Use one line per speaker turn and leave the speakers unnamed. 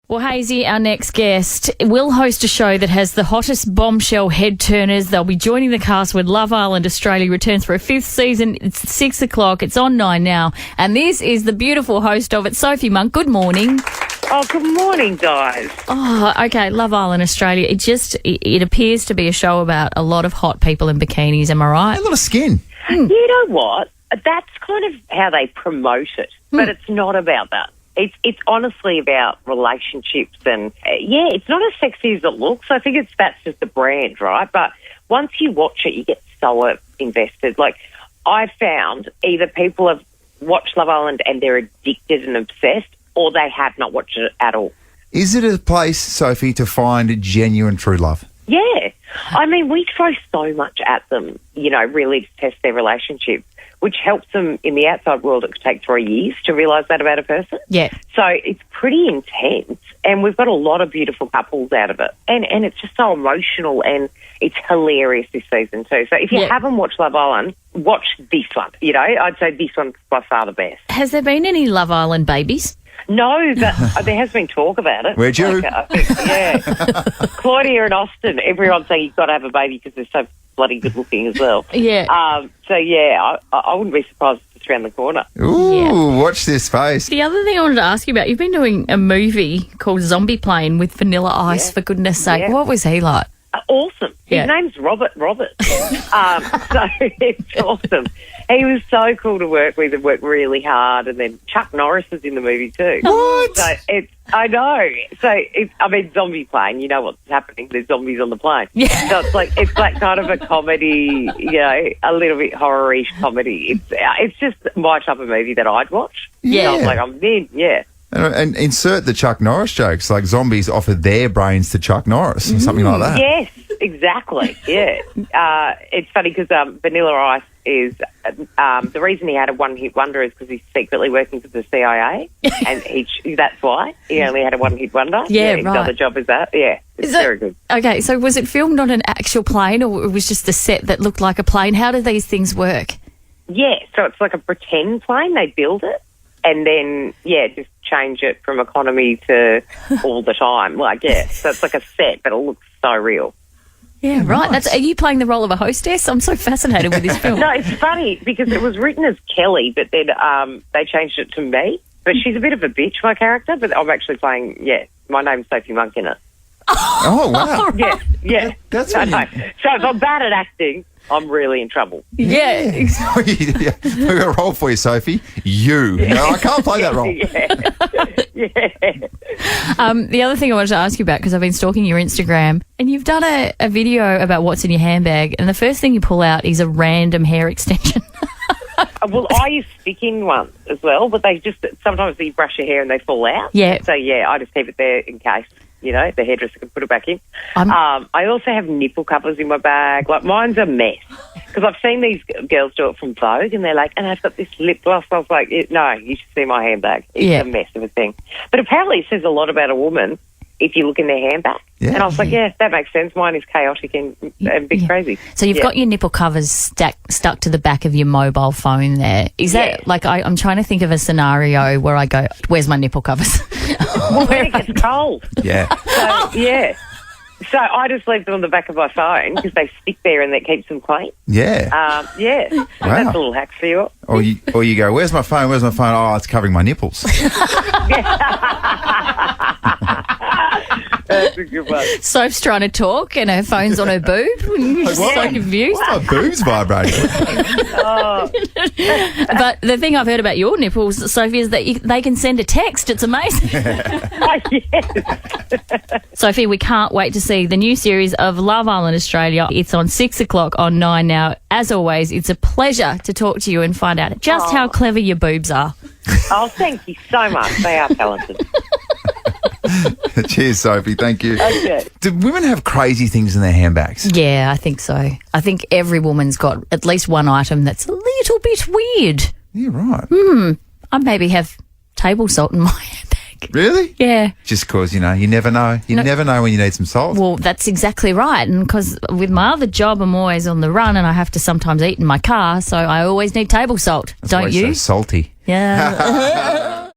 Well, Hazy, our next guest, will host a show that has the hottest bombshell head turners. They'll be joining the cast when Love Island Australia returns for a 5th season. It's 6 o'clock. It's on 9 now. And this is the beautiful host of it, Sophie Monk. Good morning.
Oh, good morning, guys.
Oh, okay. Love Island Australia. It appears to be a show about a lot of hot people in bikinis. Am I right?
A lot of skin.
You know what? That's kind of how they promote it, but it's not about that. It's honestly about relationships and, it's not as sexy as it looks. I think that's just the brand, right? But once you watch it, you get so invested. Like, I've found either people have watched Love Island and they're addicted and obsessed, or they have not watched it at all.
Is it a place, Sophie, to find genuine true love?
Yeah. I mean, we throw so much at them, really to test their relationship, which helps them in the outside world. It could take 3 years to realise that about a person.
Yeah.
So it's pretty intense, and we've got a lot of beautiful couples out of it. And it's just so emotional, and it's hilarious this season too. So if you haven't watched Love Island, watch this one. I'd say this one's by far the best.
Has there been any Love Island babies?
No, but there has been talk about it.
Where'd you?
Claudia and Austin, everyone's saying you've got to have a baby because they're so bloody good looking as well.
Yeah.
I wouldn't be surprised if it's around the corner.
Ooh, watch this space.
The other thing I wanted to ask you about, you've been doing a movie called Zombie Plane with Vanilla Ice, for goodness sake.
Yeah.
What was he like?
Awesome.
Yeah.
His name's Robert. So it's awesome. He was so cool to work with and worked really hard. And then Chuck Norris is in the movie too.
What?
So I know. So Zombie Plane. You know what's happening? There's zombies on the plane.
Yeah.
So it's like kind of a comedy, a little bit horror-ish comedy. It's just my type of movie that I'd watch.
Yeah.
So I was like, I'm in. Yeah.
And insert the Chuck Norris jokes, like zombies offered their brains to Chuck Norris or something like that.
Yes, exactly. Yeah. It's funny because Vanilla Ice is the reason he had a one-hit wonder is because he's secretly working for the CIA, and that's why he only had a one-hit wonder.
Yeah,
his
right.
other job is that. Yeah, it's very good.
Okay, so was it filmed on an actual plane, or it was just a set that looked like a plane? How do these things work?
Yeah, so it's like a pretend plane. They build it, and then just change it from economy to all the time. So it's like a set, but it looks so real.
Yeah, right.
Nice.
Are you playing the role of a hostess? I'm so fascinated with this film.
No, it's funny because it was written as Kelly, but then they changed it to me. But she's a bit of a bitch, my character, but I'm actually playing, my name's Sophie Monk in it.
Oh, wow.
Yeah.
That's
I
really...
know. So if I'm bad at acting, I'm really in trouble.
Yeah.
We've got a role for you, Sophie. You. No, I can't play that role.
The other thing I wanted to ask you about, because I've been stalking your Instagram, and you've done a video about what's in your handbag, and the first thing you pull out is a random hair extension.
Well, I use stick-in ones as well, but they just, sometimes you brush your hair and they fall out.
Yeah.
So, I just keep it there in case, the hairdresser can put it back in. I also have nipple covers in my bag. Like, mine's a mess. Because I've seen these girls do it from Vogue, and they're like, and I've got this lip gloss. I was like, no, you should see my handbag. It's a mess of a thing. But apparently it says a lot about a woman if you look in their handbag.
Yeah.
And I was like, that makes sense. Mine is chaotic and a bit crazy.
So you've got your nipple covers stuck to the back of your mobile phone there. Is that, I'm trying to think of a scenario where I go, where's my nipple covers?
Well, when it gets cold.
Yeah.
So, So I just leave them on the back of my phone because they stick there and that keeps them clean.
Yeah.
So that's a little hack for you.
Or you go, where's my phone? Where's my phone? Oh, it's covering my nipples.
That's a good one.
Soph's trying to talk and her phone's on her boob. She's so confused.
Why are my boobs vibrating?
But the thing I've heard about your nipples, Sophie, is that they can send a text. It's amazing.
Yes.
Sophie, we can't wait to see the new series of Love Island Australia. It's on 6 o'clock on 9 now. As always, it's a pleasure to talk to you and find out just how clever your boobs are.
Oh, thank you so much. They are talented.
Cheers, Sophie. Thank you.
Okay.
Do women have crazy things in their handbags?
Yeah, I think so. I think every woman's got at least one item that's a little bit weird.
Yeah, right.
I maybe have table salt in my handbag.
Really?
Yeah.
Just because, you never know. You never know when you need some salt.
Well, that's exactly right. And because with my other job, I'm always on the run and I have to sometimes eat in my car, so I always need table salt.
That's why
Don't
it's
you?
so salty.
Yeah.